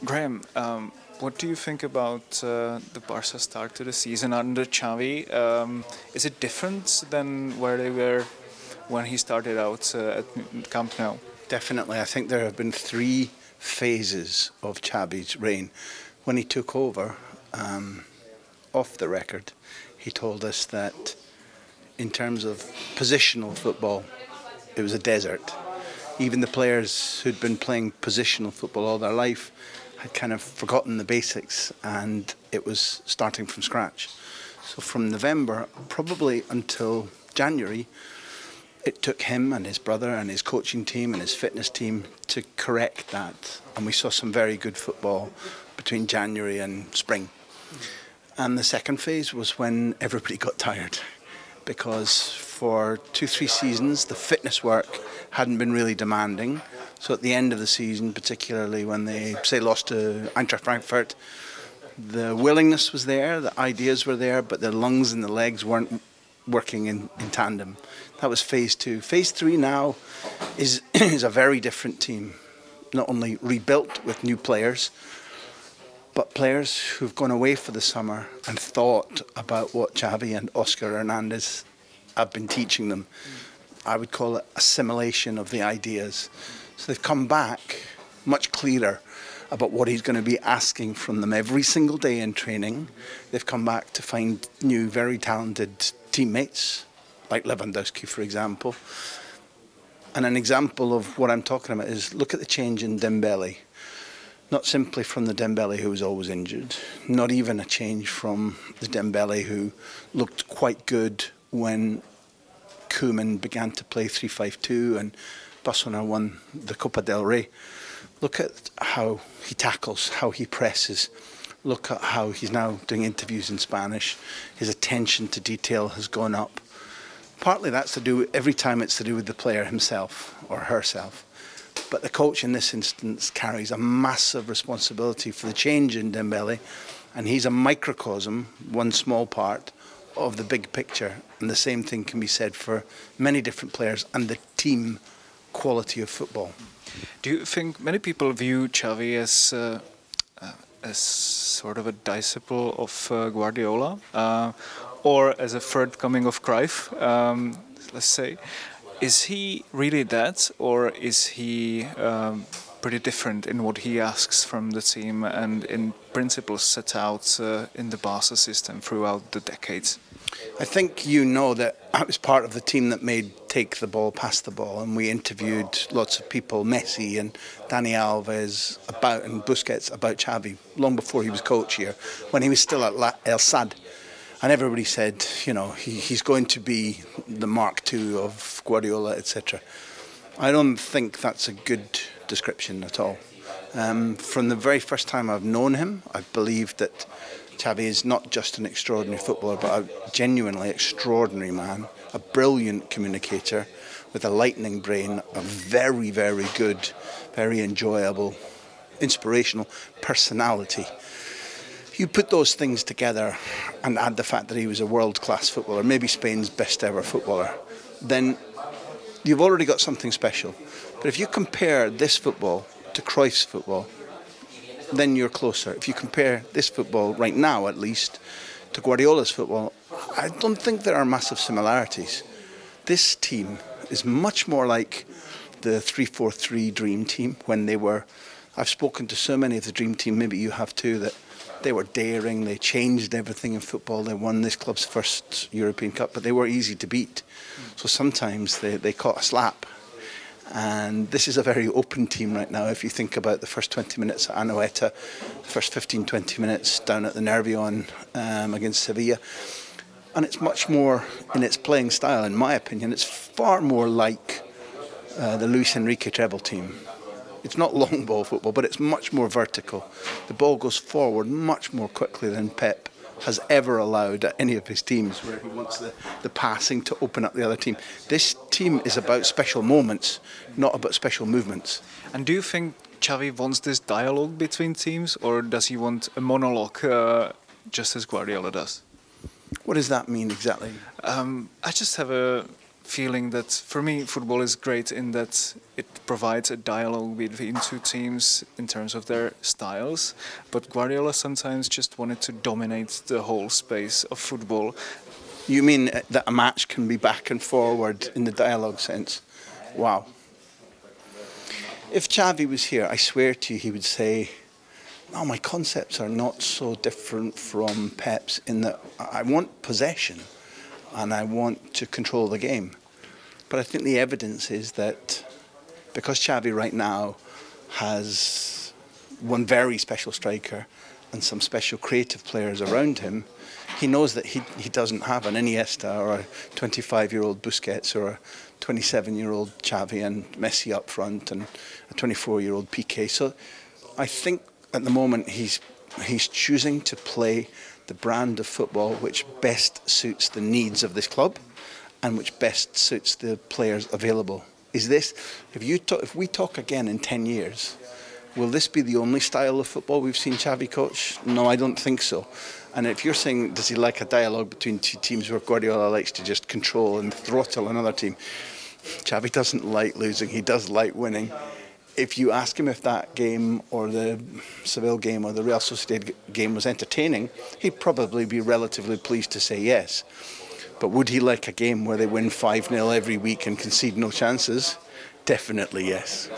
Graham, what do you think about the Barca start to the season under Xavi? Is it different than where they were when he started out at Camp Nou? Definitely. I think there have been three phases of Xavi's reign. When he took over, off the record, he told us that in terms of positional football, it was a desert. Even the players who'd been playing positional football all their life had kind of forgotten the basics, and it was starting from scratch. So from November, probably until January, it took him and his brother and his coaching team and his fitness team to correct that. And we saw some very good football between January and spring. And the second phase was when everybody got tired, because for 2-3 seasons the fitness work hadn't been really demanding. So at the end of the season, particularly when they, say, lost to Eintracht Frankfurt, the willingness was there, the ideas were there, but the lungs and the legs weren't working in tandem. That was phase 2. Phase 3 now is a very different team, not only rebuilt with new players, but players who've gone away for the summer and thought about what Xavi and Oscar Hernandez have been teaching them. I would call it assimilation of the ideas. So they've come back much clearer about what he's going to be asking from them every single day in training. They've come back to find new, very talented teammates, like Lewandowski, for example. And an example of what I'm talking about is, look at the change in Dembele. Not simply from the Dembele who was always injured, not even a change from the Dembele who looked quite good when Koeman began to play 3-5-2 and Barcelona won the Copa del Rey. Look at how he tackles, how he presses. Look at how he's now doing interviews in Spanish. His attention to detail has gone up. Partly that's to do, every time it's to do with the player himself or herself. But the coach in this instance carries a massive responsibility for the change in Dembele, and he's a microcosm, one small part, of the big picture. And the same thing can be said for many different players and the team quality of football. Do you think many people view Xavi as sort of a disciple of Guardiola, or as a third coming of Cruyff, let's say? Is he really that, or is he pretty different in what he asks from the team and in principles set out in the Barca system throughout the decades? I think you know that I was part of the team that made Take the Ball, Pass the Ball, and we interviewed lots of people, Messi and Dani Alves and Busquets about Xavi, long before he was coach here, when he was still at El Sad. And everybody said, you know, he's going to be the Mark II of Guardiola, etc. I don't think that's a good description at all. From the very first time I've known him, I've believed that Xavi is not just an extraordinary footballer, but a genuinely extraordinary man, a brilliant communicator with a lightning brain, a very, very good, very enjoyable, inspirational personality. You put those things together and add the fact that he was a world-class footballer, maybe Spain's best ever footballer, then you've already got something special. But if you compare this football to Cruyff's football, then you're closer. If you compare this football, right now at least, to Guardiola's football, I don't think there are massive similarities. This team is much more like the 3-4-3 Dream Team when they were... I've spoken to so many of the Dream Team, maybe you have too, that they were daring, they changed everything in football, they won this club's first European Cup, but they were easy to beat. So sometimes they caught a slap. And this is a very open team right now. If you think about the first 20 minutes at Anoeta, the first 15-20 minutes down at the Nervion against Sevilla. And it's much more in its playing style, in my opinion. It's far more like the Luis Enrique treble team. It's not long ball football, but it's much more vertical. The ball goes forward much more quickly than Pep has ever allowed at any of his teams, where he wants the passing to open up the other team. This team is about special moments, not about special movements. And do you think Xavi wants this dialogue between teams, or does he want a monologue just as Guardiola does? What does that mean exactly? I just have a feeling that, for me, football is great in that it provides a dialogue between two teams in terms of their styles, but Guardiola sometimes just wanted to dominate the whole space of football. You mean that a match can be back and forward in the dialogue sense? Wow. If Xavi was here, I swear to you, he would say, no, my concepts are not so different from Pep's in that I want possession and I want to control the game. But I think the evidence is that because Xavi right now has one very special striker and some special creative players around him, he knows that he doesn't have an Iniesta or a 25-year-old Busquets or a 27-year-old Xavi and Messi up front and a 24-year-old Piqué. So I think at the moment he's choosing to play the brand of football which best suits the needs of this club and which best suits the players available. Is this, if we talk again in 10 years, will this be the only style of football we've seen Xavi coach? No, I don't think so. And if you're saying, does he like a dialogue between two teams where Guardiola likes to just control and throttle another team? Xavi doesn't like losing, he does like winning. If you ask him if that game or the Seville game or the Real Sociedad game was entertaining, he'd probably be relatively pleased to say yes. But would he like a game where they win 5-0 every week and concede no chances? Definitely yes.